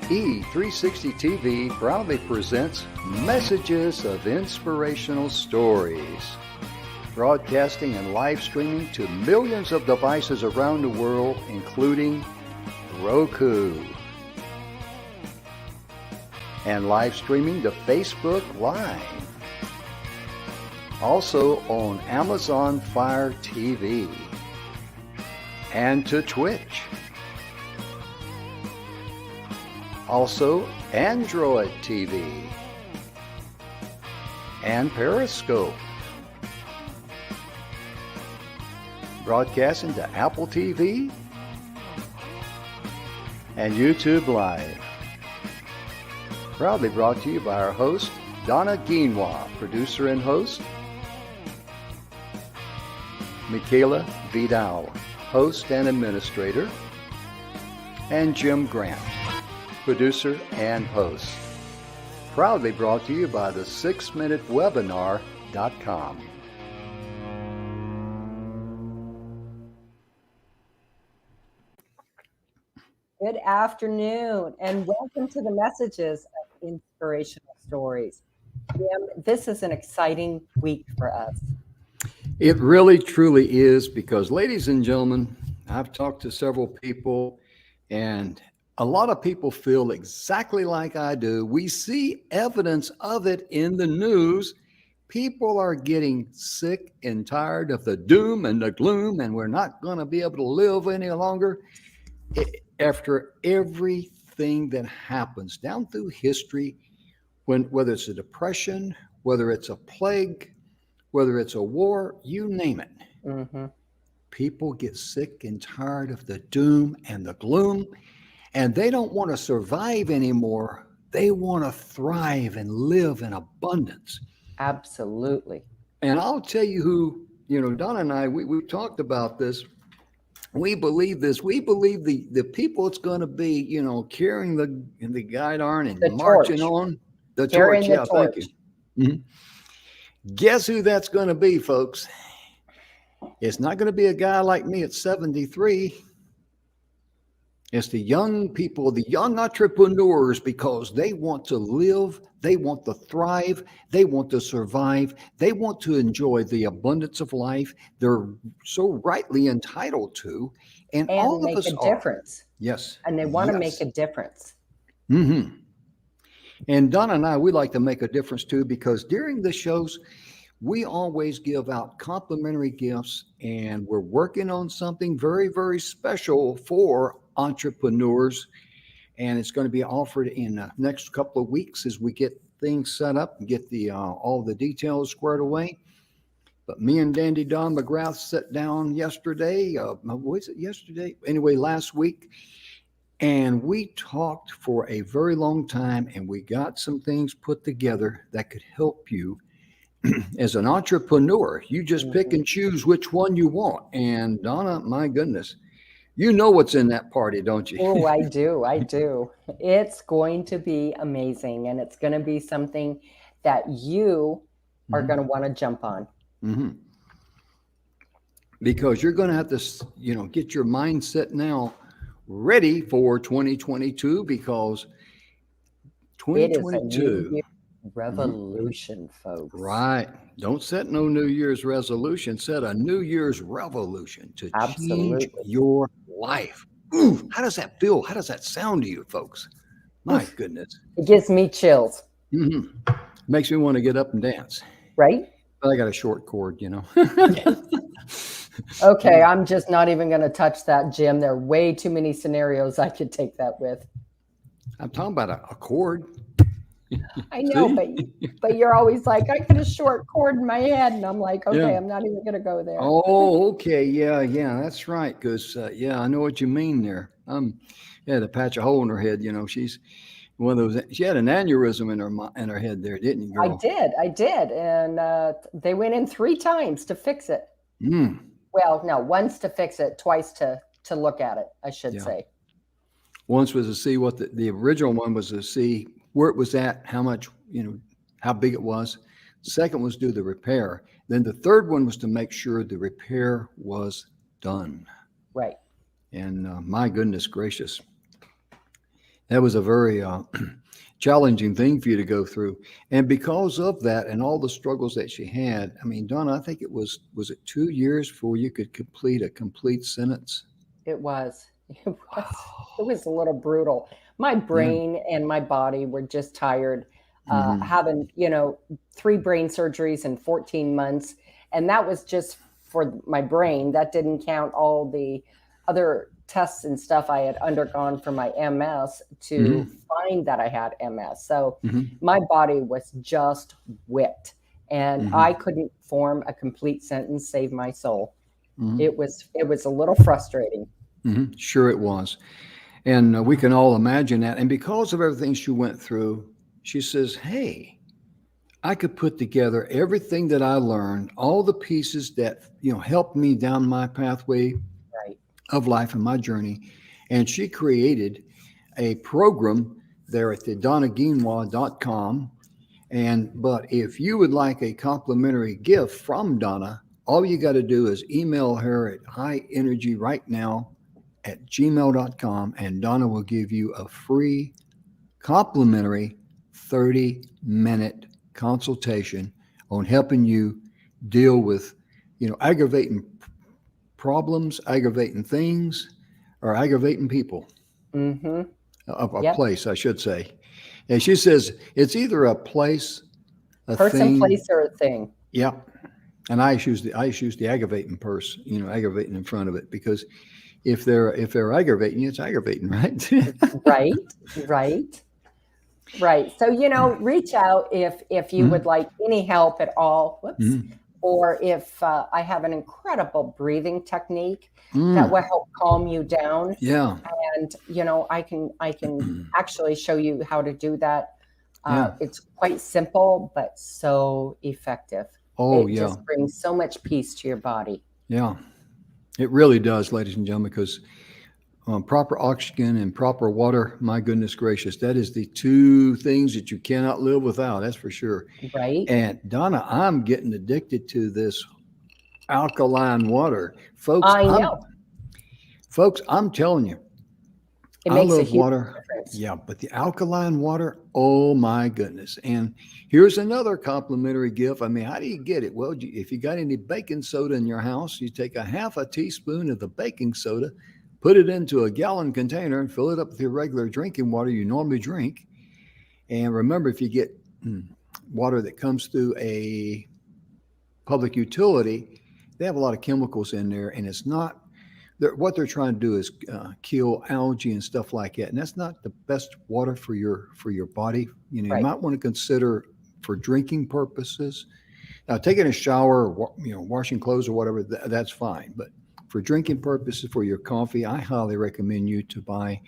E360 TV proudly presents Messages of Inspirational Stories, broadcasting and live streaming to millions of devices around the world, including Roku, and live streaming to Facebook Live. Also on Amazon Fire TV and to Twitch. Also Android TV and Periscope. Broadcasting to Apple TV and YouTube Live. Proudly brought to you by our host, Donna, producer and host, Michaela Vidal, host and administrator, and Jim Grant, producer and host. Proudly brought to you by the 6minutewebinar.com. Good afternoon, and welcome to the Messages of Inspirational Stories. Jim, this is an exciting week for us. It really, truly is, because, ladies and gentlemen, I've talked to several people, and a lot of people feel exactly like I do. We see evidence of it in the news. People are getting sick and tired of the doom and the gloom, and we're not going to be able to live any longer. After everything that happens down through history, whether it's a depression, whether it's a plague, whether it's a war, you name it. Mm-hmm. People get sick and tired of the doom and the gloom, and they don't want to survive anymore. They want to thrive and live in abundance. Absolutely. And I'll tell you who, Donna and I, we talked about this. We believe this. We believe the people it's going to be, carrying the guide iron and marching on the torch. Yeah, thank you. Mm-hmm. Guess who that's going to be, folks? It's not going to be a guy like me at 73. It's the young people, the young entrepreneurs, because they want to live, they want to thrive, they want to survive, they want to enjoy the abundance of life they're so rightly entitled to. And all of us make a difference. Yes. And they want to make a difference. Mm-hmm. And Donna and I, we like to make a difference too, because during the shows, we always give out complimentary gifts, and we're working on something very, very special for entrepreneurs. And it's going to be offered in the next couple of weeks as we get things set up and get the all the details squared away. But me and Dandy Don McGrath sat down yesterday. Was it yesterday? Anyway, last week. And we talked for a very long time, and we got some things put together that could help you as an entrepreneur. You just pick and choose which one you want. And Donna, my goodness, you know what's in that party, don't you? Oh, I do. I do. It's going to be amazing, and it's going to be something that you are going to want to jump on. Mm-hmm. Because you're going to have to, get your mindset now ready for 2022, because 2022 it is a new year revolution, folks. Right. Don't set no New Year's resolution. Set a New Year's revolution to change your life. Ooh, how does that feel? How does that sound to you, folks? My goodness. It gives me chills. Mm-hmm. Makes me want to get up and dance. Right? But I got a short cord, Okay, I'm just not even going to touch that, Jim. There are way too many scenarios I could take that with. I'm talking about a cord. I know, but you're always like, I got a short cord in my head, and I'm like, okay, I'm not even going to go there. Oh, okay, yeah, that's right. Because I know what you mean there. To patch a hole in her head. She's one of those. She had an aneurysm in her head there, didn't you, girl? I did, and they went in 3 times to fix it. Mm. Well, no, once to fix it, twice to look at it, I should say. Once was to see what the original one was, to see where it was at, how much, how big it was. Second was do the repair. Then the third one was to make sure the repair was done. Right. And my goodness gracious. That was a very challenging thing for you to go through. And because of that and all the struggles that she had, I mean, Donna, I think was it 2 years before you could complete a complete sentence? It was. It was a little brutal. My Yeah. brain and my body were just tired, Hmm. having, 3 brain surgeries in 14 months. And that was just for my brain. That didn't count all the other tests and stuff I had undergone for my MS to Hmm. find that I had MS. So Hmm. my body was just whipped. And I Hmm. couldn't form a complete sentence, save my soul. Hmm. It was a little frustrating. Sure, it was. And we can all imagine that. And because of everything she went through, she says, hey, I could put together everything that I learned, all the pieces that, helped me down my pathway Right. of life and my journey. And she created a program there at the donnaguinois.com. But if you would like a complimentary gift from Donna, all you got to do is email her at highenergyrightnow@gmail.com, and Donna will give you a free complimentary 30-minute consultation on helping you deal with, aggravating problems, aggravating things, or aggravating people Mm-hmm. of a Yep. place, I should say. And she says it's either a place, a Person, thing. place, or a thing. Yeah. And I use the aggravating purse, aggravating in front of it, because if they're aggravating you, it's aggravating, right? Right. Right. Right. So, reach out if you would Mhm. like any help at all. Whoops. Mhm. Or if I have an incredible breathing technique that Mm. will help calm you down. Yeah. And, I can actually show you how to do that. Yeah. It's quite simple, but so effective. Oh, It yeah. just brings so much peace to your body. Yeah. It really does, ladies and gentlemen, because proper oxygen and proper water, my goodness gracious, that is the two things that you cannot live without. That's for sure. Right. And Donna, I'm getting addicted to this alkaline water. Folks, I I'm know. folks, I'm telling you, It I makes a love huge water. difference. Yeah, but the alkaline water, oh my goodness. And here's another complimentary gift. I mean, how do you get it? Well, if you got any baking soda in your house, you take a half a teaspoon of the baking soda, put it into a gallon container, and fill it up with your regular drinking water you normally drink. And remember, if you get water that comes through a public utility, they have a lot of chemicals in there, and it's not. What they're trying to do is kill algae and stuff like that, and that's not the best water for your body. You Right. might want to consider for drinking purposes. Now, taking a shower, or, washing clothes or whatever, that's fine. But for drinking purposes, for your coffee, I highly recommend you to buy,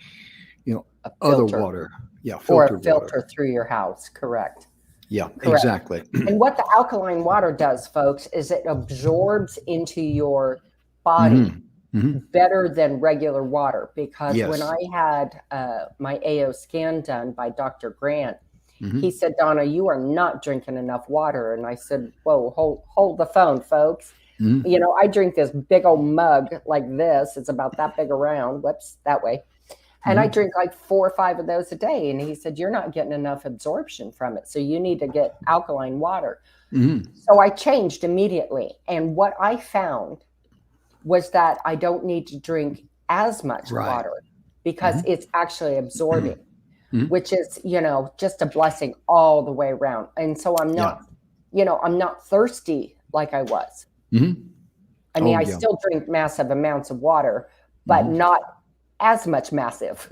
you know, A other filter water. Yeah, or a filtered water. filter through your house. Correct. Yeah, Correct. exactly. And what the alkaline water does, folks, is it absorbs into your body Hmm. Hmm. better than regular water. Because when Yes. I had my AO scan done by Dr. Grant, he Hmm. said, Donna, you are not drinking enough water. And I said, whoa, hold the phone, folks. Hmm. I drink this big old mug like this. It's about that big around. Whoops, that way. And I Hmm. drink like 4 or 5 of those a day. And he said, you're not getting enough absorption from it. So you need to get alkaline water. Hmm. So I changed immediately. And what I found was that I don't need to drink as much Right. water because Hmm. it's actually absorbing, Hmm. which is, just a blessing all the way around. And so Yeah. I'm not thirsty like I was. Hmm. I mean, Oh, I yeah. still drink massive amounts of water, but Hmm. not as much massive.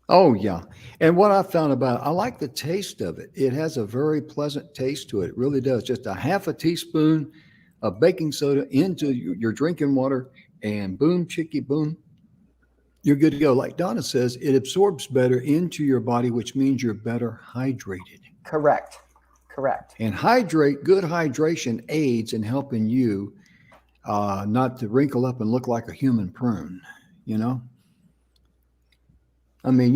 Oh, yeah. And what I found about it, I like the taste of it. It has a very pleasant taste to it. It really does. Just a half a teaspoon of baking soda into your drinking water, and boom, chicky, boom, you're good to go. Like Donna says, it absorbs better into your body, which means you're better hydrated. Correct. Correct. And good hydration aids in helping you not to wrinkle up and look like a human prune, you know? I mean,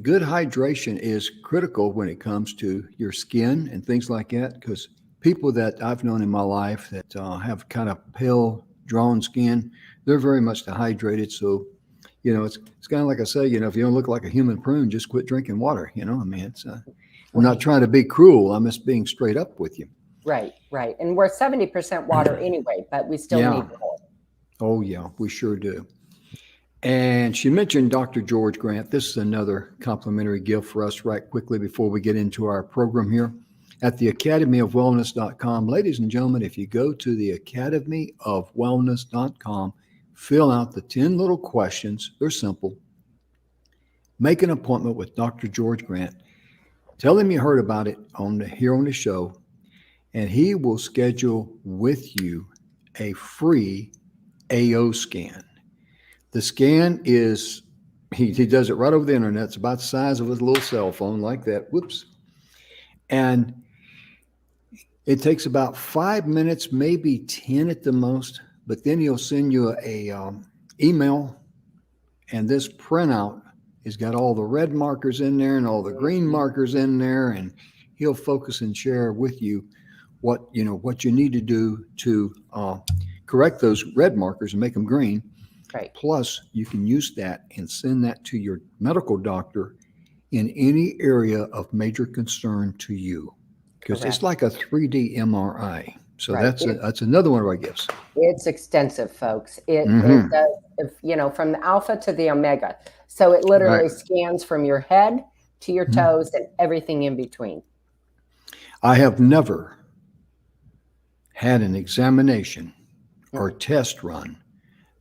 good hydration is critical when it comes to your skin and things like that. Because people that I've known in my life that have kind of pale, drawn skin, they're very much dehydrated. So, it's kind of like I say, if you don't look like a human prune, just quit drinking water. I mean, it's I'm not Right. trying to be cruel. I'm just being straight up with you. Right, right. And we're 70% water anyway, but we still Yeah. need more. Oh yeah, we sure do. And she mentioned Dr. George Grant. This is another complimentary gift for us right quickly before we get into our program here at the academyofwellness.com. Ladies and gentlemen, if you go to the academyofwellness.com, fill out the 10 little questions. They're simple. Make an appointment with Dr. George Grant. Tell him you heard about it here on the show, and he will schedule with you a free AO scan. The scan is, he does it right over the internet. It's about the size of his little cell phone, like that. Whoops. And it takes about 5 minutes, maybe 10 at the most. But then he'll send you a email, and this printout has got all the red markers in there and all the green markers in there, and he'll focus and share with you what you need to do to correct those red markers and make them green. Right. Plus, you can use that and send that to your medical doctor in any area of major concern to you, because it's like a 3D MRI. So Right. that's another one of our gifts. It's extensive, folks. It does, from the alpha to the omega. So it literally scans from your head to your toes and everything in between. I have never had an examination or test run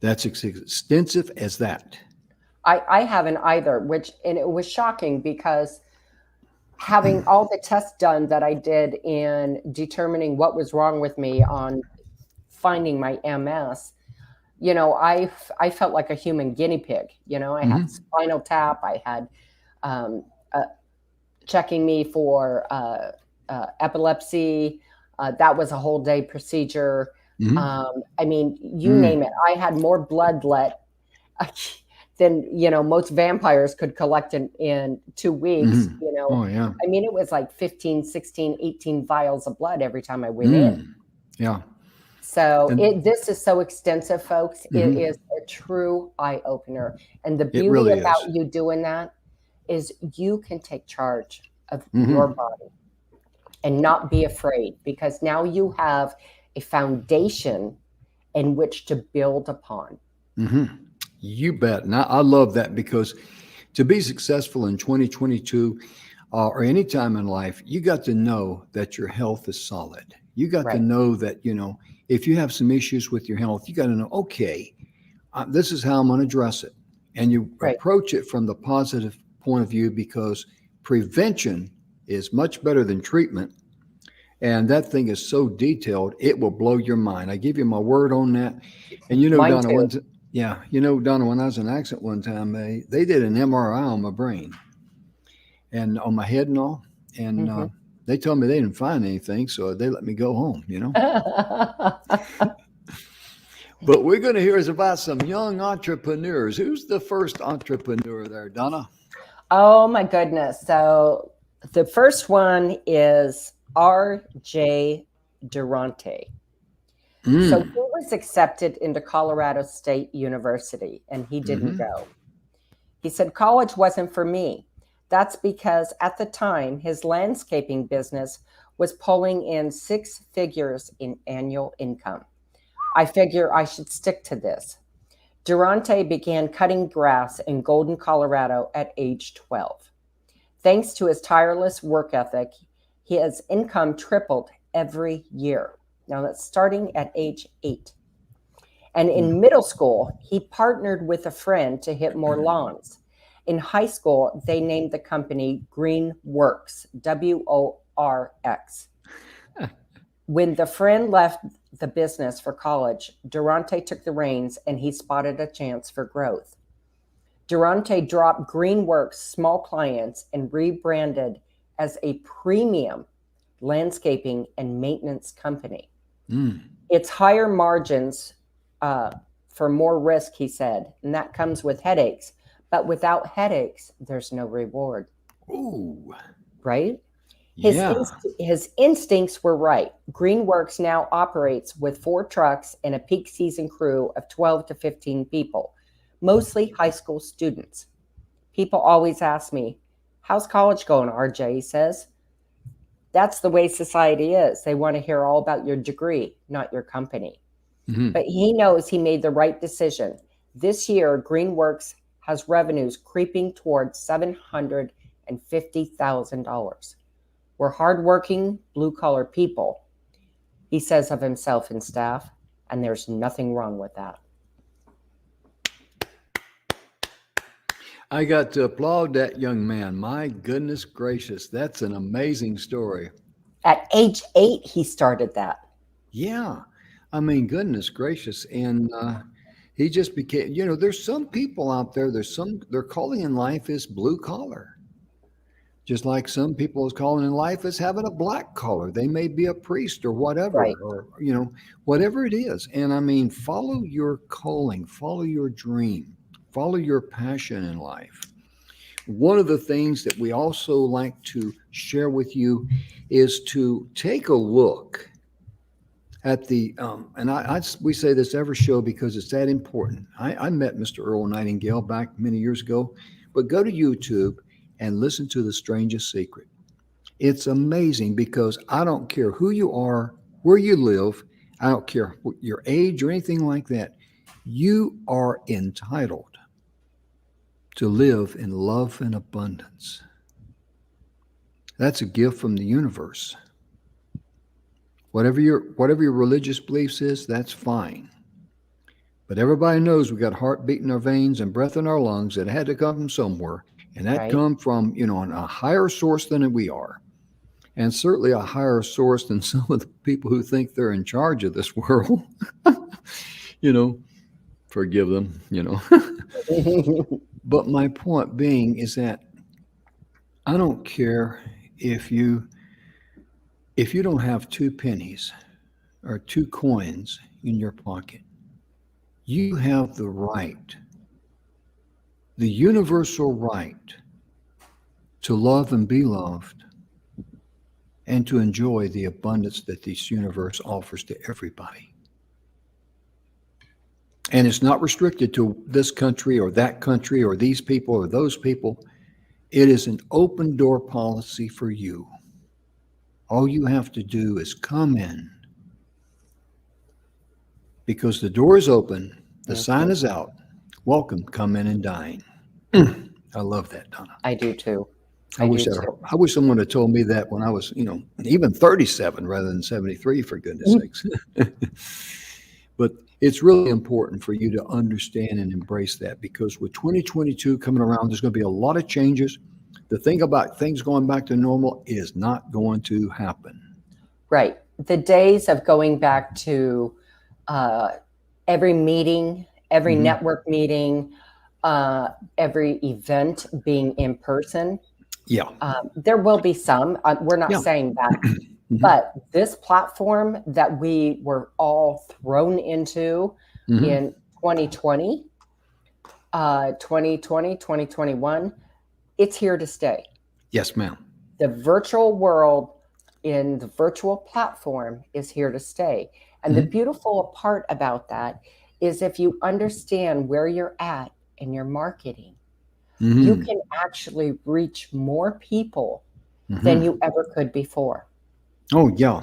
that's as extensive as that. I haven't either, and it was shocking because having all the tests done that I did in determining what was wrong with me on finding my MS, I felt like a human guinea pig. I had spinal tap. I had checking me for epilepsy. That was a whole day procedure. I mean, you name it. I had more blood let than, most vampires could collect in 2 weeks. Oh, yeah. I mean, it was like 15, 16, 18 vials of blood every time I went in. Yeah. So this is so extensive, folks. It is a true eye opener. And the beauty really about is. you doing that is you can take charge of your body and not be afraid, because now you have a foundation in which to build upon. You bet. And I love that, because to be successful in 2022 or any time in life, you got to know that your health is solid. You got to know that, if you have some issues with your health, you got to know, okay, this is how I'm going to address it. And you approach it from the positive point of view, because prevention is much better than treatment. And that thing is so detailed, it will blow your mind. I give you my word on that. And Donna, Donna, when I was in an accident one time, they did an MRI on my brain and on my head and all. And they told me they didn't find anything, so they let me go home, But we're going to hear is about some young entrepreneurs. Who's the first entrepreneur there, Donna? Oh, my goodness. So the first one is R.J. Durante. So he was accepted into Colorado State University, and he didn't go. He said, college wasn't for me. That's because at the time, his landscaping business was pulling in 6 figures in annual income. I figure I should stick to this. Durante began cutting grass in Golden, Colorado at age 12. Thanks to his tireless work ethic, his income tripled every year. Now that's starting at age 8. And in middle school, he partnered with a friend to hit more lawns. In high school, they named the company Green Works, WORX. When the friend left the business for college, Durante took the reins and he spotted a chance for growth. Durante dropped Greenworks' small clients and rebranded as a premium landscaping and maintenance company. It's higher margins for more risk, he said, and that comes with headaches. But without headaches, there's no reward. Ooh. Right? His instincts were right. Greenworks now operates with 4 trucks and a peak season crew of 12 to 15 people. mostly high school students. People always ask me, how's college going, RJ? He says, that's the way society is. They want to hear all about your degree, not your company. Mhm. But he knows he made the right decision. This year, Greenworks has revenues creeping towards $750,000. We're hardworking, blue-collar people, he says of himself and staff, and there's nothing wrong with that. I got to applaud that young man. My goodness gracious, that's an amazing story. At age 8, he started that. Yeah, I mean, goodness gracious, and he just became. There's some people out there. Their calling in life is blue collar, just like some people's calling in life is having a black collar. They may be a priest or whatever, Right. or whatever it is. And I mean, follow your calling, follow your dream, follow your passion in life. One of the things that we also like to share with you is to take a look at the and we say this every show because it's that important. I met Mr. Earl Nightingale back many years ago, but go to YouTube and listen to The Strangest Secret. It's amazing because I don't care who you are, where you live, I don't care your age or anything like that. You are entitled to live in love and abundance. That's a gift from the universe. Whatever your religious beliefs is, that's fine. But everybody knows we got heart beat in our veins and breath in our lungs that had to come from somewhere, and that Right. come from a higher source than we are, and certainly a higher source than some of the people who think they're in charge of this world. you know, Forgive them. But my point being is that I don't care if you don't have 2 pennies or 2 coins in your pocket. You have the right, the universal right, to love and be loved and to enjoy the abundance that this universe offers to everybody. And it's not restricted to this country or that country or these people or those people. It is an open door policy for you. All you have to do is come in because the door is open, the sign is out. Welcome, come in and dine. I love that, Donna. I do too. I wish someone had told me that when I was, even 37 rather than 73, for goodness sakes. But it's really important for you to understand and embrace that because with 2022 coming around, there's going to be a lot of changes. The thing about things going back to normal is not going to happen. Right. The days of going back to every meeting, every network meeting, every event being in person. Yeah. There will be some. We're not saying that. But this platform that we were all thrown into in 2020, 2021, it's here to stay. Yes, ma'am. The virtual world in the virtual platform is here to stay. And the beautiful part about that is if you understand where you're at in your marketing, you can actually reach more people than you ever could before. Oh, yeah.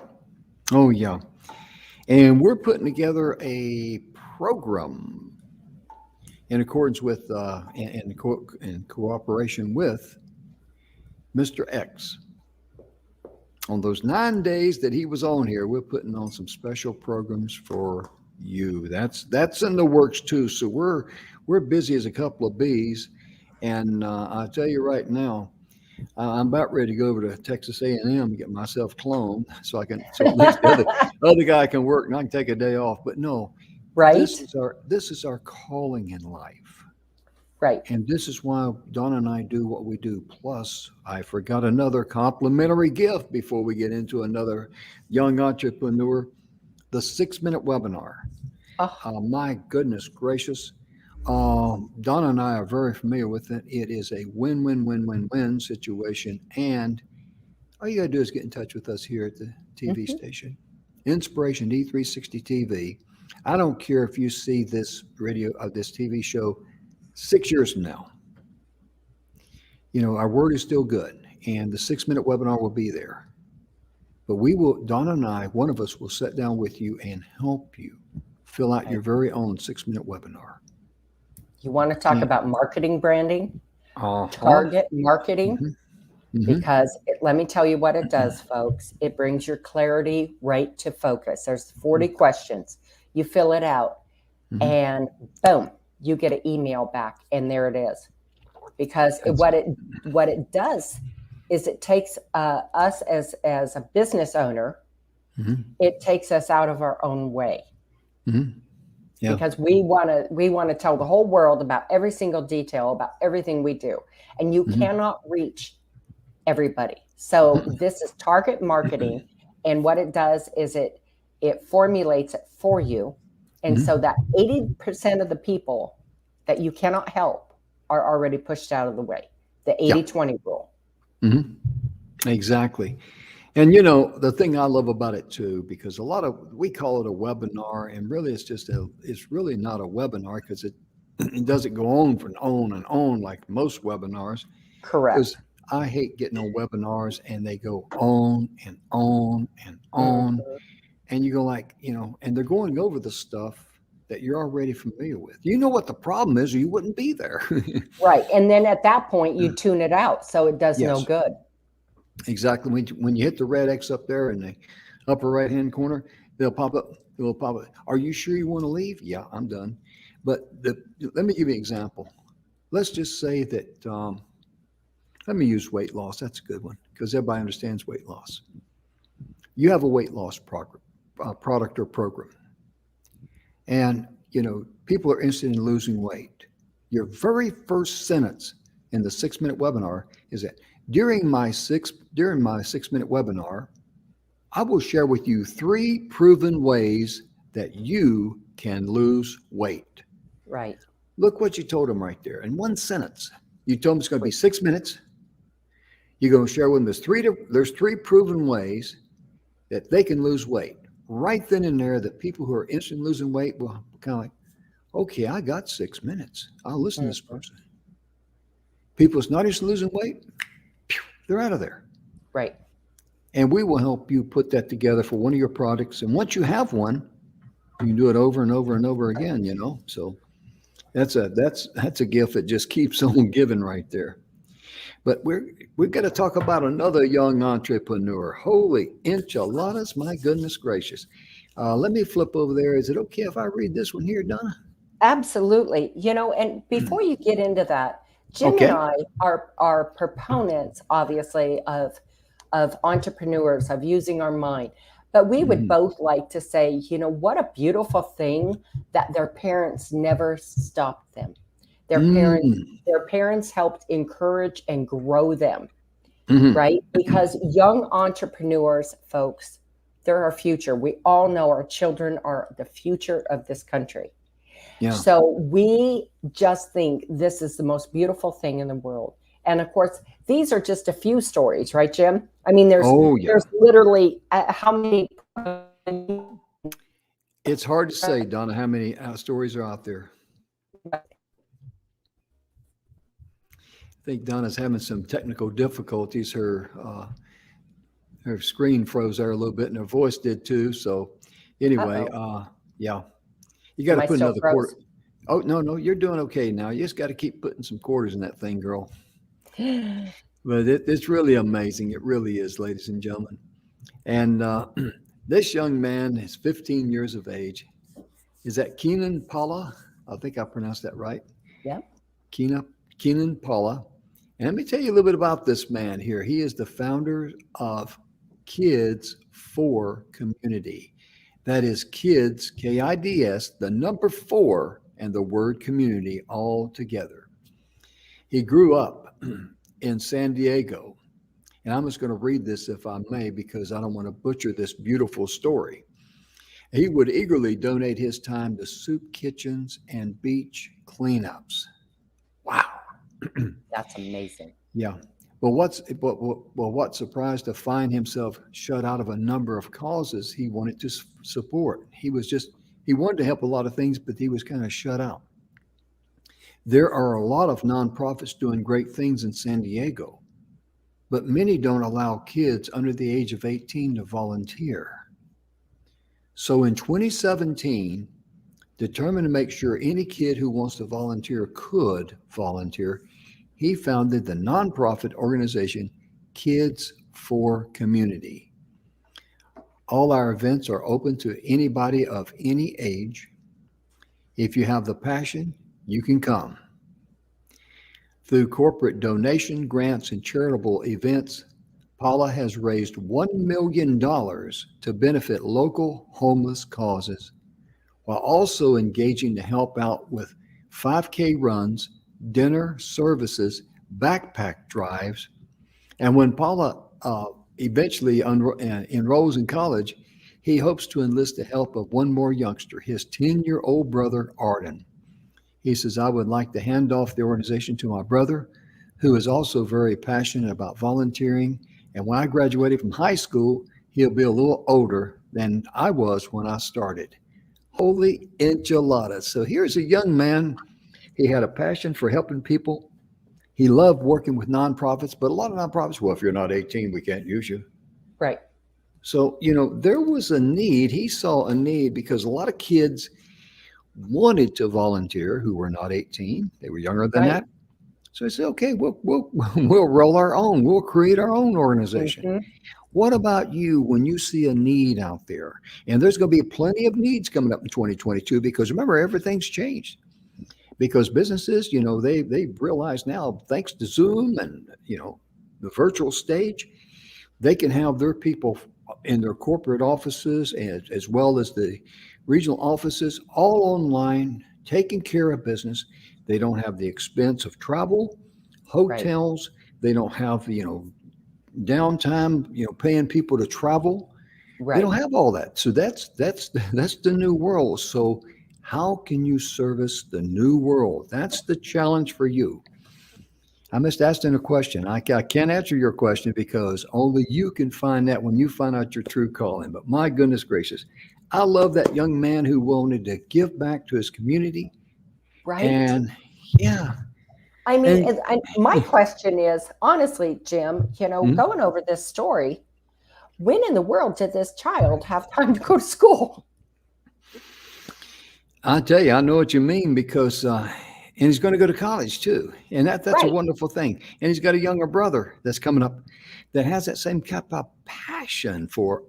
Oh, yeah. And we're putting together a program in accordance with, in cooperation with Mr. X. On those 9 days that he was on here, we're putting on some special programs for you. That's in the works too. So we're busy as a couple of bees. And I'll tell you right now, I'm about ready to go over to Texas A&M and get myself cloned so at least the other guy can work and I can take a day off. But no, Right. This is our calling in life. Right. And this is why Donna and I do what we do. Plus, I forgot another complimentary gift before we get into another young entrepreneur, the 6-minute webinar. My goodness gracious. Donna and I are very familiar with it. It is a win-win-win-win-win situation. And all you got to do is get in touch with us here at the TV station. Inspiration D360 TV. I don't care if you see this this TV show 6 years from now, our word is still good, and the 6-minute webinar will be there. But we will, Donna and I, one of us will sit down with you and help you fill out your very own 6-minute webinar. You want to talk about marketing branding, target marketing, because let me tell you what it does, folks. It brings your clarity right to focus. There's 40 questions. You fill it out, and boom, you get an email back, and there it is. Because what it does is it takes us as a business owner, it takes us out of our own way. Yeah. Because we want to tell the whole world about every single detail about everything we do, and you cannot reach everybody. So this is target marketing, and what it does is it formulates it for you, and so that 80% of the people that you cannot help are already pushed out of the way. The 80-20 rule. Exactly. And the thing I love about it too, because we call it a webinar, and really it's really not a webinar, because it doesn't go on and on like most webinars. Correct. Because I hate getting on webinars and they go on and on and on, and you go like, and they're going over the stuff that you're already familiar with. You know what the problem is, or you wouldn't be there. Right. And then at that point you tune it out, so it does no good. Exactly. When you hit the red X up there in the upper right hand corner, they'll pop up. Are you sure you want to leave? Yeah, I'm done. But let me give you an example. Let's just say that, let me use weight loss. That's a good one, because everybody understands weight loss. You have a weight loss product or program, and people are interested in losing weight. Your very first sentence in the 6-minute webinar is that during my 6-minute webinar, I will share with you 3 proven ways that you can lose weight. Right. Look what you told them right there in one sentence. You told them it's going to be 6 minutes. You're going to share with them there's 3 proven ways that they can lose weight. Right then and there, the people who are interested in losing weight will kind of like, okay, I got 6 minutes. I'll listen to this person. People that's not interested in losing weight, they're out of there. Right. And we will help you put that together for one of your products. And once you have one, you can do it over and over and over again, So that's a gift that just keeps on giving right there. But we've got to talk about another young entrepreneur. Holy enchiladas, my goodness gracious. Let me flip over there. Is it okay if I read this one here, Donna? Absolutely. And before you get into that, Jim and I are proponents, obviously, of entrepreneurs, of using our mind. But we would both like to say, what a beautiful thing that their parents never stopped them. Their parents helped encourage and grow them, right? Because young entrepreneurs, folks, they're our future. We all know our children are the future of this country. Yeah. So we just think this is the most beautiful thing in the world. And of course, these are just a few stories, right, Jim? I mean, there's literally how many? It's hard to say, Donna, how many stories are out there. I think Donna's having some technical difficulties. Her screen froze there a little bit, and her voice did too. So anyway, yeah. You got to put another quarter. Oh, no, you're doing okay now. You just got to keep putting some quarters in that thing, girl. But it's really amazing. It really is, ladies and gentlemen. And this young man is 15 years of age. Is that Keenan Paula? I think I pronounced that right. Yeah. Keenan Paula. And let me tell you a little bit about this man here. He is the founder of Kids for Community. That is kids, KIDS, the number 4, and the word community all together. He grew up in San Diego. And I'm just going to read this, if I may, because I don't want to butcher this beautiful story. He would eagerly donate his time to soup kitchens and beach cleanups. Wow. That's amazing. Yeah. Well, what surprised to find himself shut out of a number of causes he wanted to support. He wanted to help a lot of things, but he was kind of shut out. There are a lot of nonprofits doing great things in San Diego, but many don't allow kids under the age of 18 to volunteer. So in 2017, determined to make sure any kid who wants to volunteer could volunteer, he founded the nonprofit organization Kids for Community. All our events are open to anybody of any age. If you have the passion, you can come. Through corporate donation, grants, and charitable events, Paula has raised $1 million to benefit local homeless causes while also engaging to help out with 5K runs, dinner services, backpack drives. And when Paula eventually enrolls in college, he hopes to enlist the help of one more youngster, his 10-year-old brother, Arden. He says, I would like to hand off the organization to my brother, who is also very passionate about volunteering. And when I graduated from high school, he'll be a little older than I was when I started. Holy enchiladas. So here's a young man. He had a passion for helping people. He loved working with nonprofits, but a lot of nonprofits, well, if you're not 18, we can't use you. Right. So, there was a need. He saw a need because a lot of kids wanted to volunteer who were not 18. They were younger than that. So I said, okay, we'll roll our own. We'll create our own organization. Mm-hmm. What about you when you see a need out there? And there's going to be plenty of needs coming up in 2022 because remember, everything's changed. Because businesses, they realize now, thanks to Zoom and, the virtual stage, they can have their people in their corporate offices as well as the regional offices all online, taking care of business. They don't have the expense of travel, hotels. Right. They don't have, downtime, paying people to travel. Right. They don't have all that. So that's the new world. So how can you service the new world? That's the challenge for you. I must ask a question. I can't answer your question because only you can find that when you find out your true calling. But my goodness gracious, I love that young man who wanted to give back to his community. Right. And yeah. I mean, my question is, honestly, Jim, mm-hmm. going over this story, when in the world did this child have time to go to school? I tell you, I know what you mean because, and he's going to go to college too. And that's right. A wonderful thing. And he's got a younger brother that's coming up that has that same kind of passion for,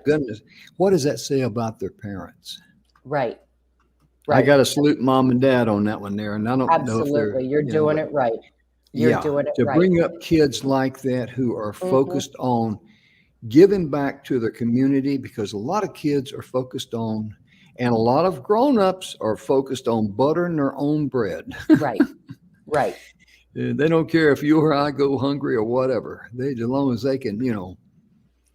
goodness, what does that say about their parents? Right. I got to salute mom and dad on that one there. And I don't know if they're. You're doing it right. You're doing it right. To bring up kids like that who are focused on giving back to their community because a lot of kids are focused on, and a lot of grown-ups are focused on buttering their own bread. Right. They don't care if you or I go hungry or whatever. As long as they can,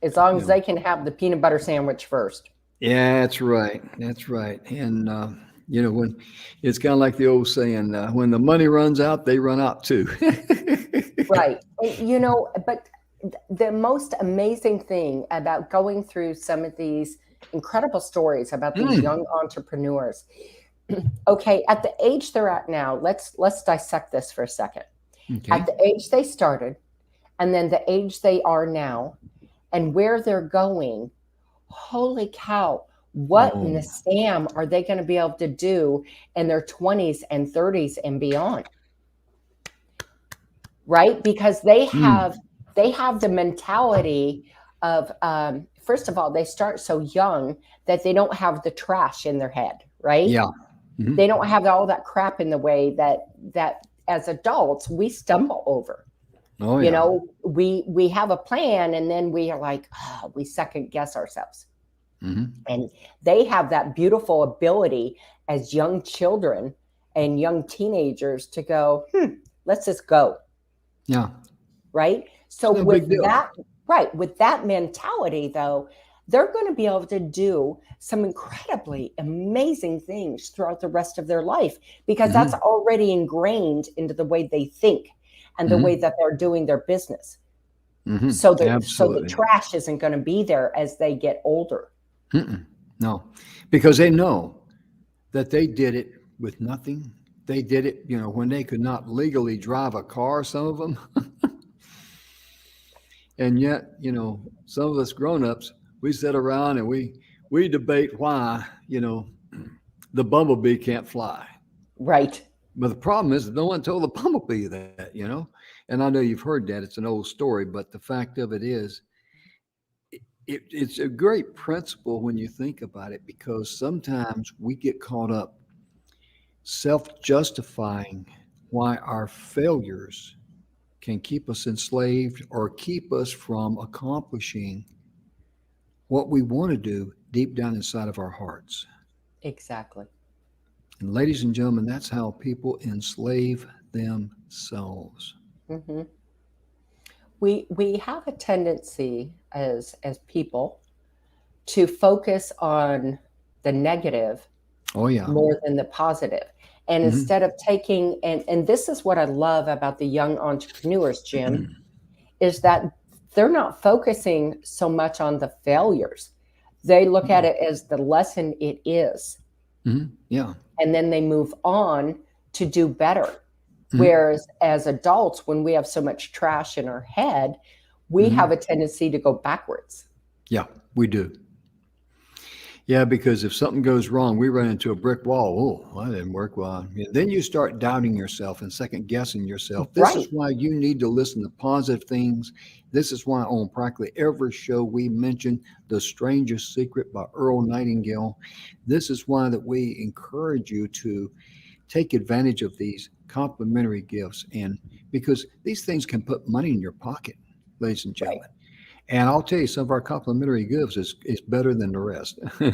As long as they can have the peanut butter sandwich first. Yeah, that's right. And, when it's kind of like the old saying, when the money runs out, they run out too. Right. But the most amazing thing about going through some of these incredible stories about these young entrepreneurs. Okay, at the age they're at now, let's dissect this for a second. Okay. At the age they started, and then the age they are now, and where they're going, holy cow, what in the Sam are they going to be able to do in their 20s and 30s and beyond? Right? Because they have the mentality of first of all, they start so young that they don't have the trash in their head, right? Yeah. Mm-hmm. They don't have all that crap in the way that as adults we stumble over. Oh, yeah. We have a plan and then we are like, we second guess ourselves. Mm-hmm. And they have that beautiful ability as young children and young teenagers to go, let's just go. Yeah. Right. So with that mentality, though, they're going to be able to do some incredibly amazing things throughout the rest of their life because that's already ingrained into the way they think and the way that they're doing their business. Mm-hmm. So the trash isn't going to be there as they get older. No, because they know that they did it with nothing They did it, when they could not legally drive a car, some of them. And yet, some of us grown-ups, we sit around and we debate why, the bumblebee can't fly. Right. But the problem is that no one told the bumblebee that. And I know you've heard that. It's an old story, but the fact of it is, it's a great principle when you think about it, because sometimes we get caught up self-justifying why our failures can keep us enslaved or keep us from accomplishing what we want to do deep down inside of our hearts. Exactly. And ladies and gentlemen, that's how people enslave themselves. Hmm. We have a tendency as people to focus on the negative Oh yeah. more than the positive. And Mhm. instead of taking, and this is what I love about the young entrepreneurs, Jim, is that they're not focusing so much on the failures. They look at it as the lesson it is, Yeah. and then they move on to do better. Mhm. Whereas as adults, when we have so much trash in our head, we have Mhm. a tendency to go backwards. Yeah, we do. Yeah, because if something goes wrong, we run into a brick wall. Oh, that didn't work well. Yeah, then you start doubting yourself and second guessing yourself. This Right. is why you need to listen to positive things. This is why on practically every show we mention The Strangest Secret by Earl Nightingale. This is why that we encourage you to take advantage of these complimentary gifts, and because these things can put money in your pocket, ladies and Right. gentlemen. And I'll tell you, some of our complimentary gifts is better than the rest. We're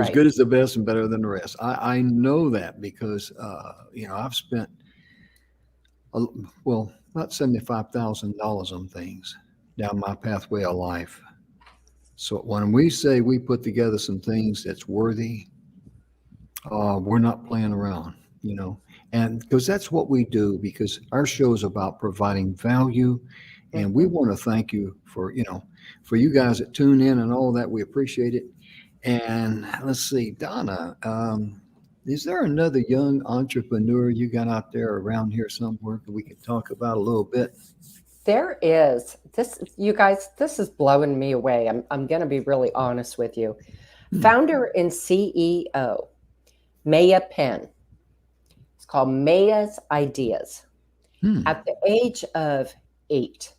as Right. good as the best and better than the rest. I know that because I've spent well, about $75,000 on things down my pathway of life. So when we say we put together some things that's worthy, we're not playing around. And because that's what we do, because our show is about providing value. And we Hmm. want to thank you for you guys that tune in and all that. We appreciate it. And let's see, Donna, is there another young entrepreneur you got out there around here somewhere that we can talk about a little bit? There is this, you guys, this is blowing me away. I'm going to be really honest with you. Hmm. Founder and CEO, Maya Penn. It's called Maya's Ideas. Hmm. At the age of 8,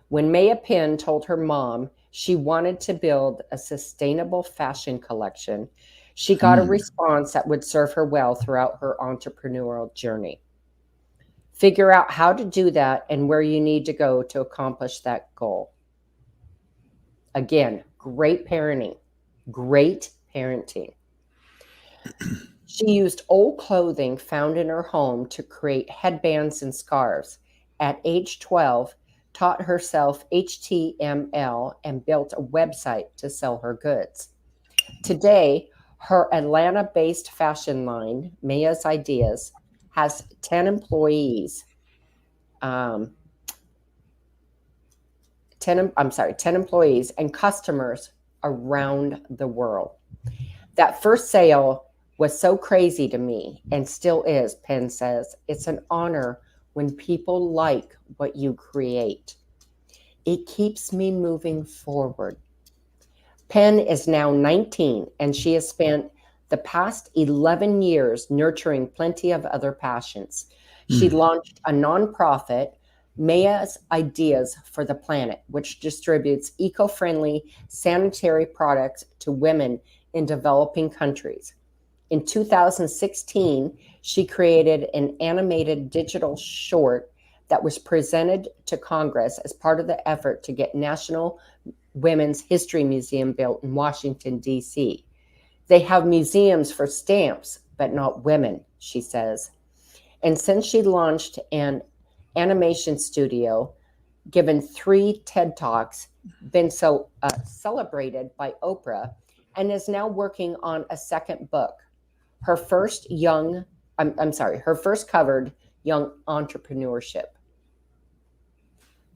when Maya Penn told her mom she wanted to build a sustainable fashion collection, she got a Hmm. response that would serve her well throughout her entrepreneurial journey. Figure out how to do that and where you need to go to accomplish that goal. Again, great parenting. Great parenting. She used old clothing found in her home to create headbands and scarves. At age 12, taught herself HTML and built a website to sell her goods. Today, her Atlanta-based fashion line, Maya's Ideas, has 10 employees. Um, 10 employees and customers around the world. That first sale was so crazy to me and still is, Penn says. It's an honor when people like what you create. It keeps me moving forward. Penn is now 19 and she has spent the past 11 years nurturing plenty of other passions. She Hmm. launched a nonprofit, Maya's Ideas for the Planet, which distributes eco friendly sanitary products to women in developing countries. In 2016, she created an animated digital short that was presented to Congress as part of the effort to get National Women's History Museum built in Washington, D.C. They have museums for stamps, but not women, she says. And since she launched an animation studio, given 3 TED Talks, been celebrated by Oprah, and is now working on a second book. Her first her first covered young entrepreneurship.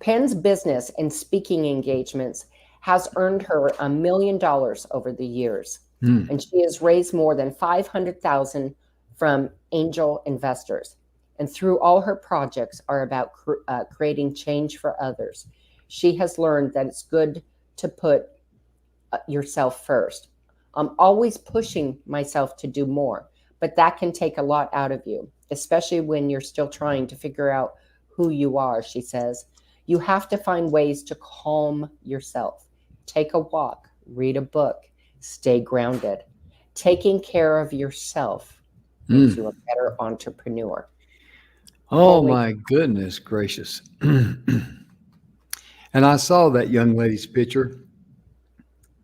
Penn's business and speaking engagements has earned her $1 million over the years, Hmm. and she has raised more than 500,000 from angel investors. And through all her projects are about creating change for others. She has learned that it's good to put yourself first. I'm always pushing myself to do more, but that can take a lot out of you, especially when you're still trying to figure out who you are, she says. You have to find ways to calm yourself. Take a walk, read a book, stay grounded. Taking care of yourself makes you a better entrepreneur. Oh Holy, my goodness gracious. And I saw that young lady's picture,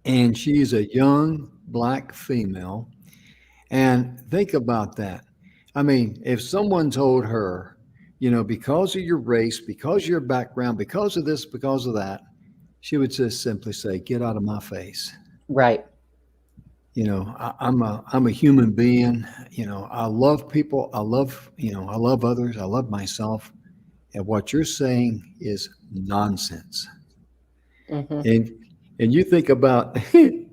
and she's a young black female. And think about that. I mean, if someone told her, because of your race, because of your background, because of this, because of that, she would just simply say, "Get out of my face." right. I'm a human being. I love people. I love others. I love myself. And what you're saying is nonsense. Hmm. And and you think about, can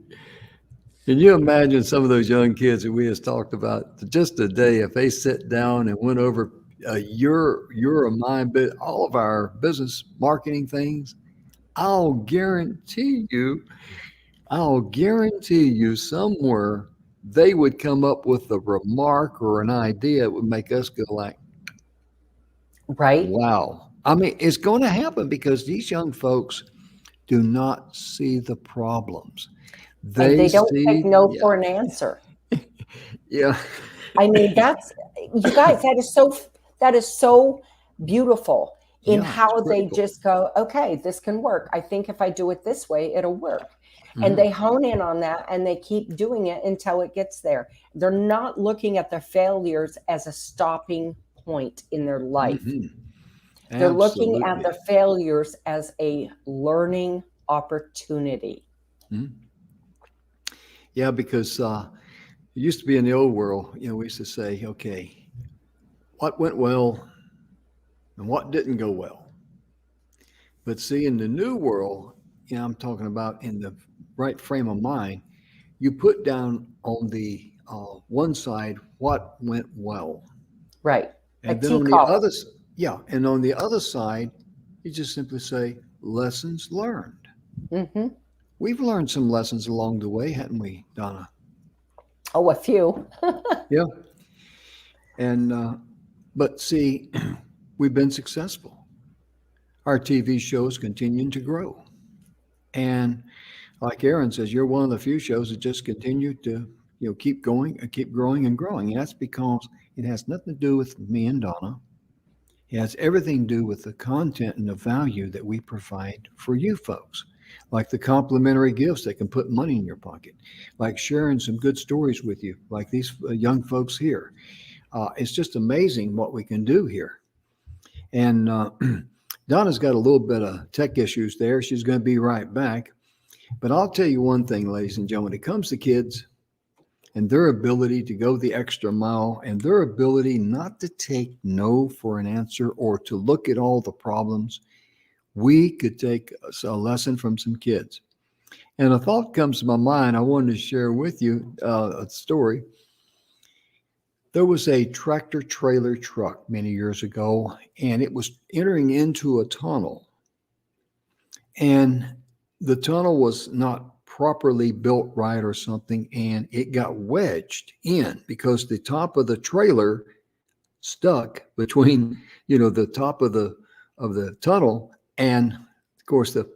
you imagine some of those young kids that we just talked about just today, if they sit down and went over your or my bit, all of our business marketing things, I'll guarantee you, I'll guarantee you somewhere they would come up with a remark or an idea that would make us go like, Right. wow. I mean, it's going to happen because these young folks do not see the problems. And They they don't take see, no yeah, for an answer. yeah, I mean, that's, you guys, that is so beautiful in yeah, it's how they critical. just go, okay, this can work. I think if I do it this way, it'll work. And Hmm. they hone in on that and they keep doing it until it gets there. They're not looking at their failures as a stopping point in their life. Hmm. They're looking at Absolutely. their failures as a learning opportunity. Mhm. Yeah, because it used to be in the old world, we used to say, okay, what went well and what didn't go well. But see, in the new world, I'm talking about in the right frame of mind, you put down on the one side what went well. Right. A And then tea on the column. other, yeah, and on the other side, you just simply say lessons learned. Hmm. We've learned some lessons along the way, hadn't we, Donna? Oh, a few. Yeah. And, but see, we've been successful. Our TV shows continuing to grow. And like Aaron says, you're one of the few shows that just continue to, keep going and keep growing and growing. And that's because it has nothing to do with me and Donna. It has everything to do with the content and the value that we provide for you folks, like the complimentary gifts that can put money in your pocket, like sharing some good stories with you, like these young folks here. It's just amazing what we can do here. And Donna's got a little bit of tech issues there. She's going to be right back. But I'll tell you one thing, ladies and gentlemen, when it comes to kids and their ability to go the extra mile and their ability not to take no for an answer or to look at all the problems, we could take a lesson from some kids. And a thought comes to my mind. I wanted to share with you a story. There was a tractor trailer truck many years ago, and it was entering into a tunnel. And the tunnel was not properly built right or something, and it got wedged in because the top of the trailer stuck between, the top of the tunnel and, of course, the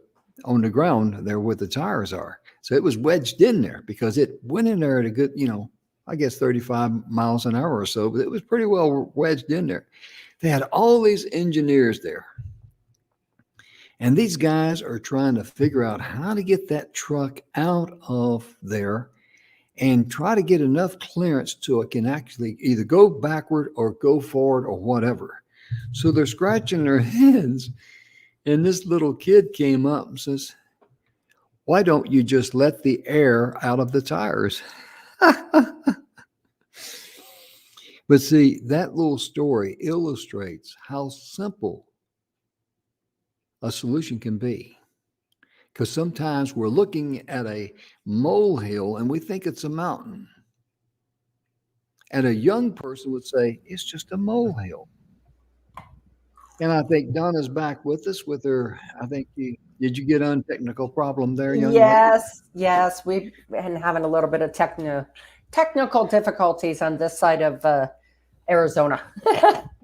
on the ground there where the tires are. So it was wedged in there because it went in there at a good, I guess 35 miles an hour or so, but it was pretty well wedged in there. They had all these engineers there. And these guys are trying to figure out how to get that truck out of there and try to get enough clearance so it can actually either go backward or go forward or whatever. So they're scratching their heads. And this little kid came up and says, "Why don't you just let the air out of the tires?" But see, that little story illustrates how simple a solution can be. Because sometimes we're looking at a molehill and we think it's a mountain. And a young person would say, it's just a molehill. And I think Donna's back with us with her. I think did you get on technical problem there, young lady? Yes, we've been having a little bit of technical difficulties on this side of Arizona.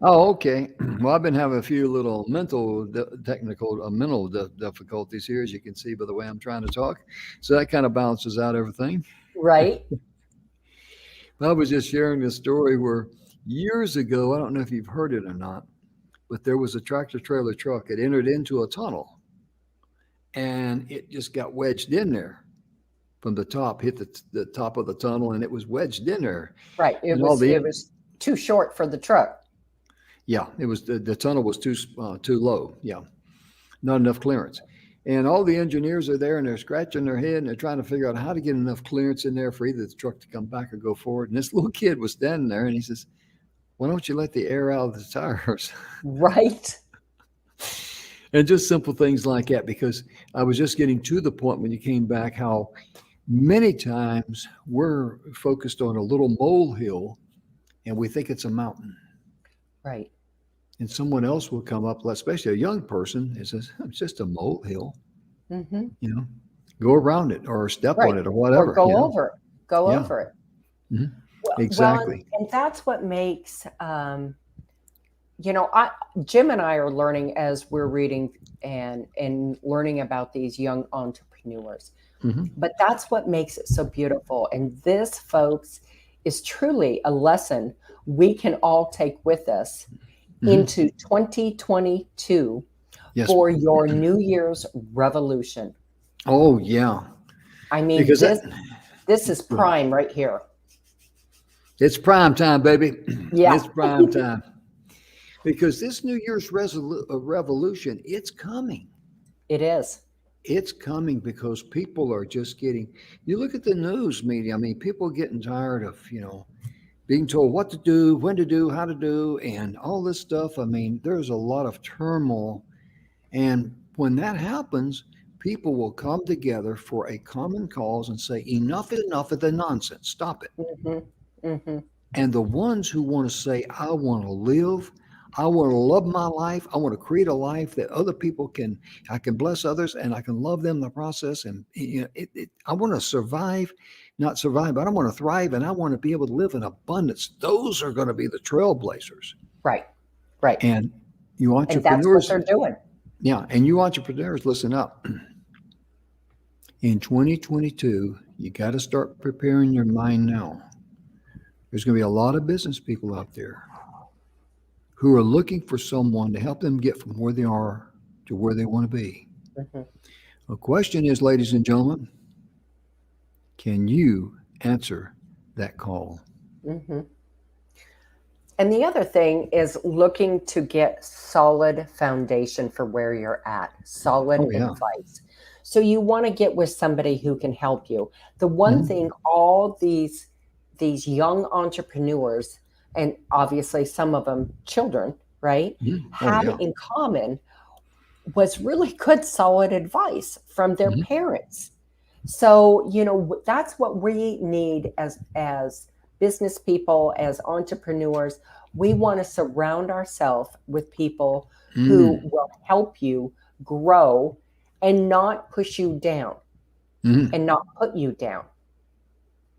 Oh, okay. Well, I've been having a few little mental difficulties here, as you can see by the way I'm trying to talk. So that kind of balances out everything. Right. I was just sharing this story where years ago, I don't know if you've heard it or not, but there was a tractor trailer truck that entered into a tunnel and it just got wedged in there from the top, hit the top of the tunnel, and it was wedged in there. Right. It was too short for the truck. Yeah, it was the tunnel was too low. Yeah, not enough clearance. And all the engineers are there and they're scratching their head and they're trying to figure out how to get enough clearance in there for either the truck to come back or go forward. And this little kid was standing there and he says, why don't you let the air out of the tires? Right. And just simple things like that, because I was just getting to the point when you came back how many times we're focused on a little molehill and we think it's a mountain. Right. And someone else will come up, especially a young person, and says, it's just a molehill. Mm-hmm. Go around it or step on it or whatever. Or go over it. Go over it. Mm-hmm. Exactly. Well, and that's what makes, Jim and I are learning as we're reading and learning about these young entrepreneurs. Mm-hmm. But that's what makes it so beautiful. And this, folks, is truly a lesson we can all take with us into 2022 for your New Year's revolution. Oh, yeah. I mean, because this is prime right here. It's prime time, baby. Yeah. It's prime time. Because this New Year's revolution, it's coming. It is. It's coming because people are just getting, you look at the news media, I mean, people are getting tired of, being told what to do, when to do, how to do, and all this stuff. I mean, there's a lot of turmoil. And when that happens, people will come together for a common cause and say, enough is enough of the nonsense. Stop it. Mm-hmm. Mm-hmm. And the ones who want to say, I want to live, I want to love my life, I want to create a life that other people I can bless others and I can love them in the process. And I want to survive, not survive, but I want to thrive and I want to be able to live in abundance. Those are going to be the trailblazers. Right. And you entrepreneurs. And that's what they're doing. Yeah. And you entrepreneurs, listen up. In 2022, you got to start preparing your mind now. There's going to be a lot of business people out there who are looking for someone to help them get from where they are to where they want to be. Mm-hmm. The question is, ladies and gentlemen, can you answer that call? Mm-hmm. And the other thing is looking to get solid foundation for where you're at, solid advice. So you want to get with somebody who can help you. The one thing all these young entrepreneurs, and obviously some of them children, right, had in common was really good, solid advice from their parents. So, that's what we need as business people, as entrepreneurs. We want to surround ourselves with people who will help you grow and not push you down and not put you down.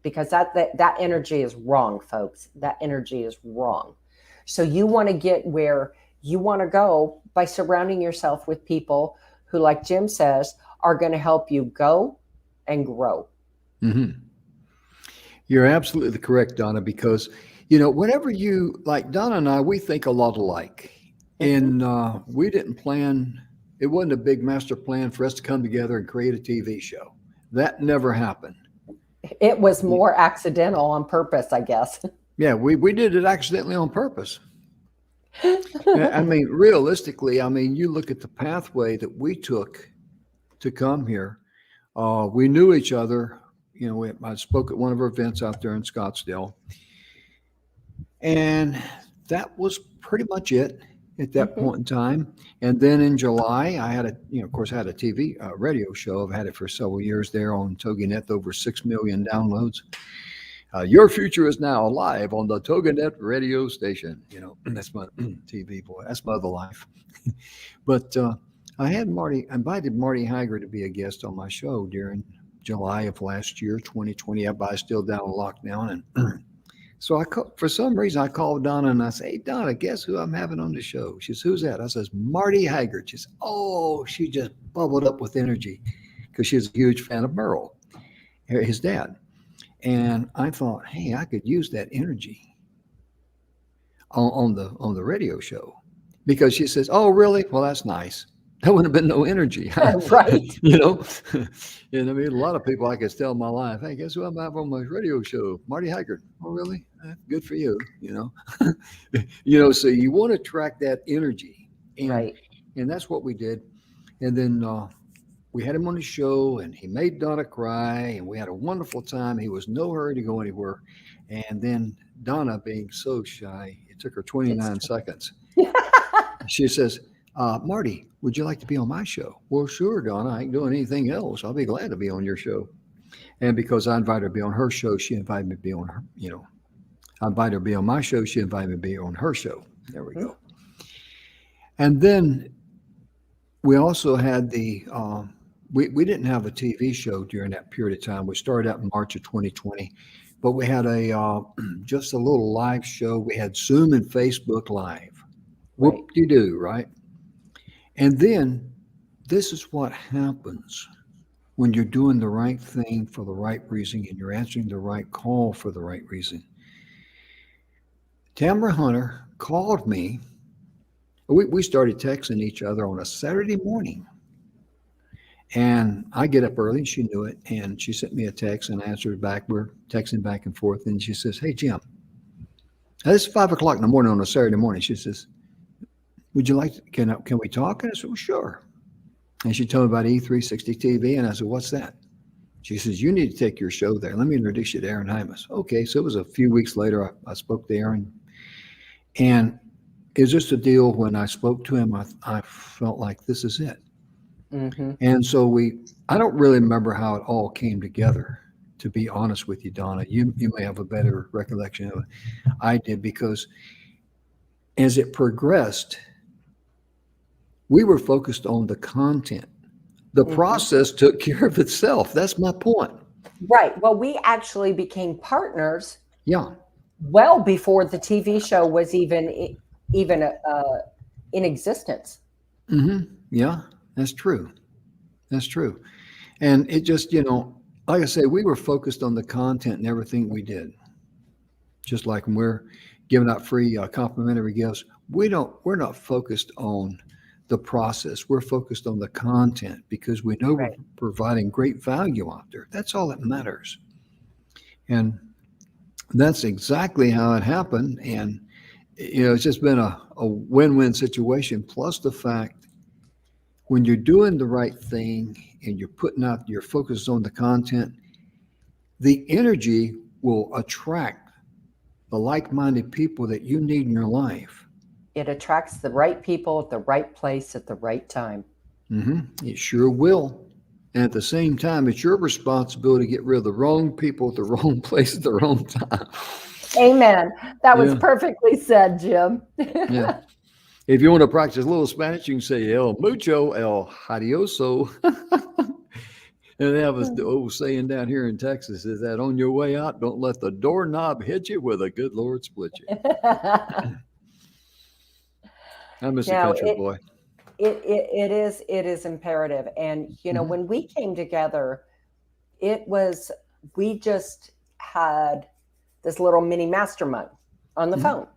Because that energy is wrong, folks. That energy is wrong. So you want to get where you want to go by surrounding yourself with people who, like Jim says, are going to help you go and grow. Mm-hmm. You're absolutely correct, Donna, because, whenever like Donna and I, we think a lot alike. And we didn't plan, it wasn't a big master plan for us to come together and create a TV show. That never happened. It was more accidental on purpose, I guess. Yeah, we did it accidentally on purpose. I mean, realistically, you look at the pathway that we took to come here. We knew each other. I spoke at one of our events out there in Scottsdale. And that was pretty much it at that point in time. And then in July, I had of course, I had a TV radio show. I've had it for several years there on TogiNet, over 6 million downloads. Your future is now live on the TogaNet radio station. That's my TV boy. That's my other life. But I had invited Marty Heiger to be a guest on my show during July of last year, 2020. Everybody's still down in lockdown. And so for some reason, I called Donna and I said, "Hey, Donna, guess who I'm having on the show?" She says, "Who's that?" I says, "Marty Heiger." She says, "Oh," she just bubbled up with energy because she's a huge fan of Merle, his dad. And I thought, hey, I could use that energy on the radio show, because she says, "Oh, really? Well, that's nice." That wouldn't have been no energy, Right. you know. And I mean, a lot of people I could tell in my life, "Hey, guess who I'm having on my radio show? Marty Haggard." "Oh, really? Good for you." So you want to track that energy, and Right. and that's what we did. And then we had him on the show, and he made Donna cry, and we had a wonderful time. He was no hurry to go anywhere. And then Donna, being so shy, it took her 29 seconds. She says, "Marty, would you like to be on my show?" "Well, sure, Donna. I ain't doing anything else. I'll be glad to be on your show." And because I invited her to be on her show, she invited me to be on her, I invited her to be on my show. She invited me to be on her show. There we go. And then we also had we didn't have a TV show during that period of time. We started out in March of 2020, but we had just a little live show. We had Zoom and Facebook Live. Right. Whoop-de-doo, right? And then this is what happens when you're doing the right thing for the right reason and you're answering the right call for the right reason. Tamara Hunter called me. We started texting each other on a Saturday morning. And I get up early, and she knew it. And she sent me a text, and I answered back. We're texting back and forth. And she says, "Hey, Jim, this is 5 o'clock in the morning on a Saturday morning." She says, "Would you like can we talk?" And I said, "Well, sure." And she told me about E360 TV. And I said, "What's that?" She says, "You need to take your show there. Let me introduce you to Aaron Hymas." Okay. So it was a few weeks later, I spoke to Aaron. And it was just a deal. When I spoke to him, I felt like this is it. Mm-hmm. And so I don't really remember how it all came together, to be honest with you, Donna. You may have a better recollection of it. I did, because as it progressed, we were focused on the content. The process took care of itself. That's my point. Right. Well, we actually became partners. Yeah. Well before the TV show was even in existence. Mm-hmm. Yeah, that's true. That's true. And it just, like I say, we were focused on the content and everything we did. Just like when we're giving out free complimentary gifts, we're not focused on the process. We're focused on the content, because we know we're providing great value out there. That's all that matters. And that's exactly how it happened. And, it's just been a win-win situation. Plus the fact, when you're doing the right thing and you're focused on the content, the energy will attract the like-minded people that you need in your life. It attracts the right people at the right place at the right time. Mm-hmm. It sure will. And at the same time, it's your responsibility to get rid of the wrong people at the wrong place at the wrong time. Amen. That was perfectly said, Jim. Yeah. If you want to practice a little Spanish, you can say "el mucho, el hadioso." And they have the old saying down here in Texas, is that on your way out, don't let the doorknob hit you, where the good Lord split you. I miss the country boy. It is imperative. And, when we came together, we just had this little mini mastermind on the phone.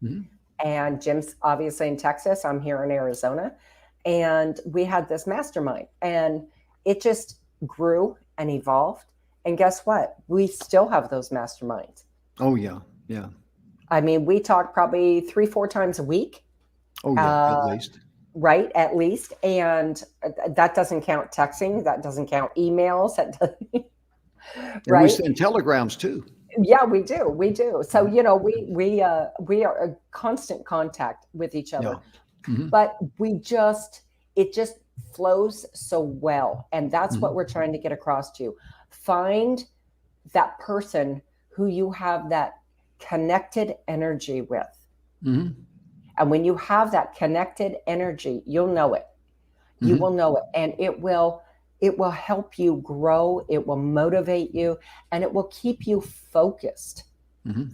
Mm-hmm. And Jim's obviously in Texas. I'm here in Arizona. And we had this mastermind, and it just grew and evolved. And guess what? We still have those masterminds. Oh, yeah. Yeah. I mean, we talk probably 3-4 times a week. Oh, yeah, at least. Right, at least. And that doesn't count texting. That doesn't count emails. Right? We send telegrams too. Yeah, we do. We do. So, we are a constant contact with each other. Yeah. Mm-hmm. But it just flows so well. And that's what we're trying to get across to you. Find that person who you have that connected energy with. Mm-hmm. And when you have that connected energy, you'll know it. You Mm-hmm. will know it. And it will help you grow. It will motivate you, and it will keep you focused. Mm-hmm.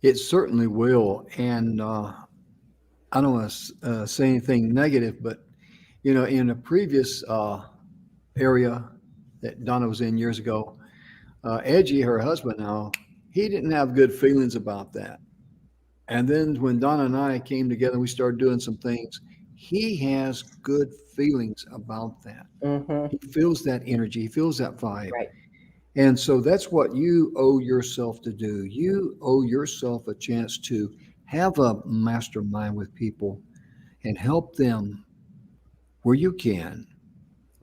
It certainly will. And I don't want to say anything negative, but in a previous area that Donna was in years ago, Edgy, her husband now, he didn't have good feelings about that. And then when Donna and I came together, we started doing some things. He has good feelings about that. Mm-hmm. He feels that energy. He feels that vibe. Right. And so that's what you owe yourself to do. You owe yourself a chance to have a mastermind with people and help them where you can.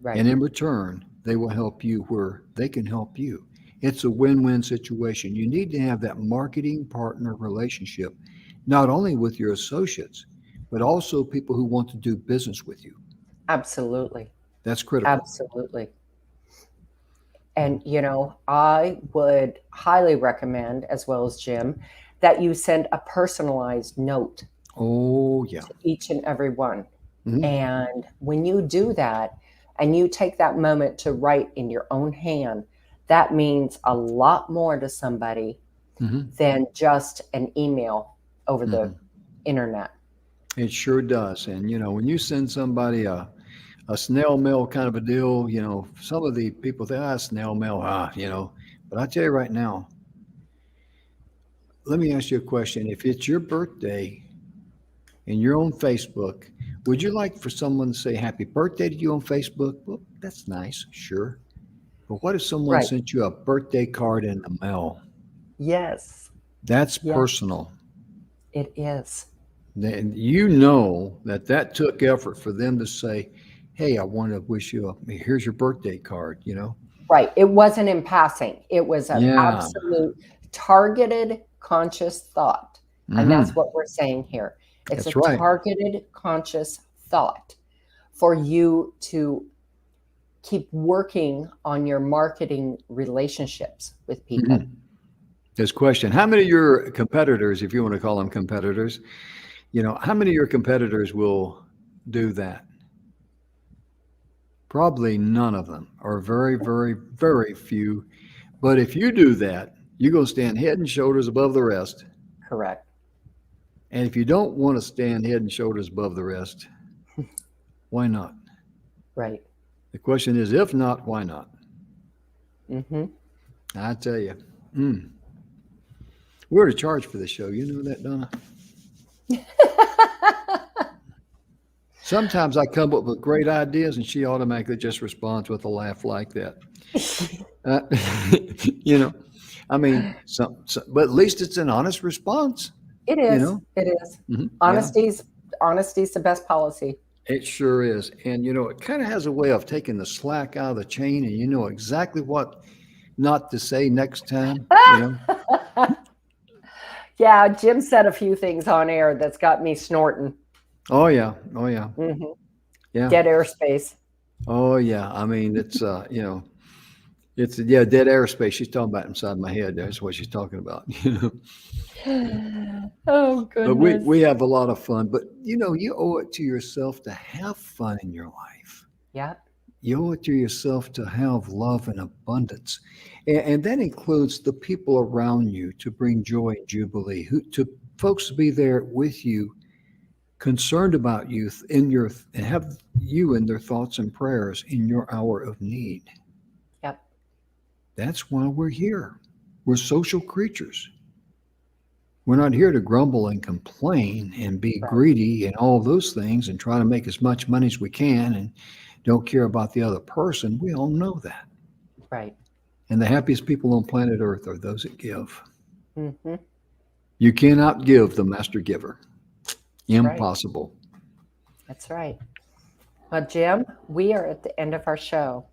Right. And in return, they will help you where they can help you. It's a win win situation. You need to have that marketing partner relationship, not only with your associates, but also people who want to do business with you. Absolutely. That's critical. Absolutely. And, I would highly recommend, as well as Jim, that you send a personalized note Oh, yeah. to each and every one. Mhm. And when you do that and you take that moment to write in your own hand, that means a lot more to somebody Mhm. than just an email over the Mhm. internet. It sure does. And, when you send somebody a snail mail kind of a deal, some of the people think, snail mail, But I tell you right now, let me ask you a question. If it's your birthday and you're on Facebook, would you like for someone to say happy birthday to you on Facebook? Well, that's nice, sure. But what if someone Right. sent you a birthday card in the mail? Yes. That's Yes, personal. it is. Then you know that took effort for them to say, hey, I want to wish you here's your birthday card. Right. It wasn't in passing. It was an Yeah. absolute targeted conscious thought. And Hmm. that's what we're saying here. It's a That's right. targeted conscious thought for you to keep working on your marketing relationships with people. Hmm. This question, how many of your competitors, if you want to call them competitors, how many of your competitors will do that? Probably none of them, or very, very, very few. But if you do that, you're going to stand head and shoulders above the rest. Correct. And if you don't want to stand head and shoulders above the rest, why not? Right. The question is, if not, why not? Mm-hmm. I tell you, we're to charge for this show. You know that, Donna? Sometimes I come up with great ideas and she automatically just responds with a laugh like that. Uh, you know, I mean, but at least it's an honest response, It you is. know? It is. Yeah, Honesty's the best policy. it sure is. And, it kind of has a way of taking the slack out of the chain and you know exactly what not to say next time. Yeah, Jim said a few things on air that's got me snorting. Oh, yeah. Oh, yeah. Hmm. Yeah. Dead airspace. Oh, yeah. I mean, it's dead airspace. She's talking about inside my head. That's what she's talking about. Oh, But we goodness. we have a lot of fun. But you owe it to yourself to have fun in your life. Yep. You owe it to yourself to have love and abundance, and that includes the people around you to bring joy and jubilee. Who to folks to be there with you, concerned about you and have you in their thoughts and prayers in your hour of need. Yep. That's why we're here. We're social creatures. We're not here to grumble and complain and be Right. greedy and all those things and try to make as much money as we can and don't care about the other person. We all know that. Right. And the happiest people on planet Earth are those that give. Mm-hmm. You cannot give the master giver. Right. Impossible. That's right. Well, Jim, we are at the end of our show.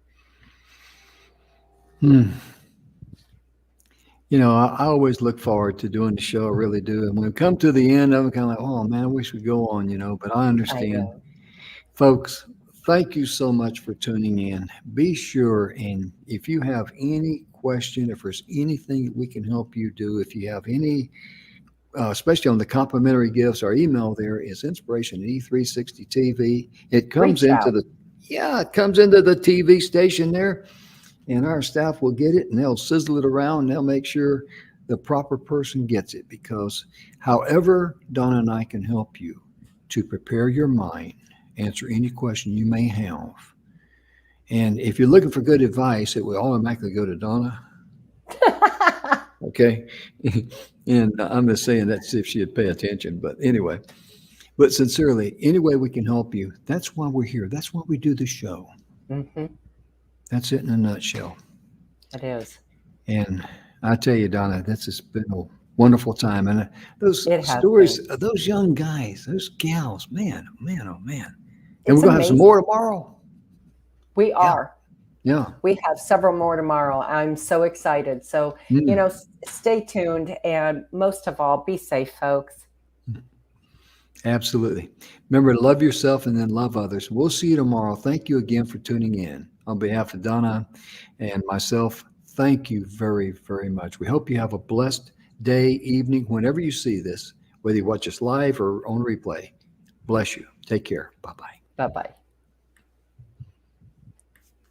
I always look forward to doing the show. I really do. And when we come to the end, I'm kind of like, oh man, I wish we'd go on, but I I understand. know. Folks, thank you so much for tuning in. Be sure, and if you have any question, if there's anything that we can help you do, if you have any, especially on the complimentary gifts, our email there is inspiration at E360 TV. It comes Reach into out. it comes into the TV station there, and our staff will get it and they'll sizzle it around and they'll make sure the proper person gets it, because however Donna and I can help you to prepare your mind, answer any question you may have. And if you're looking for good advice, it will automatically go to Donna. Okay. And I'm just saying that if she'd pay attention. But anyway, but sincerely, any way we can help you, that's why we're here. That's why we do the show. Mm-hmm. That's it in a nutshell. It is. And I tell you, Donna, this has been a wonderful time. And those It has stories been. of those young guys, those gals, man, oh man, oh man. And It's we're going to have some amazing. more tomorrow. We are. Yeah. We have several more tomorrow. I'm so excited. So, stay tuned. And most of all, be safe, folks. Absolutely. Remember to love yourself and then love others. We'll see you tomorrow. Thank you again for tuning in. On behalf of Donna and myself, thank you very, very much. We hope you have a blessed day, evening, whenever you see this, whether you watch us live or on replay. Bless you. Take care. Bye-bye. Bye-bye.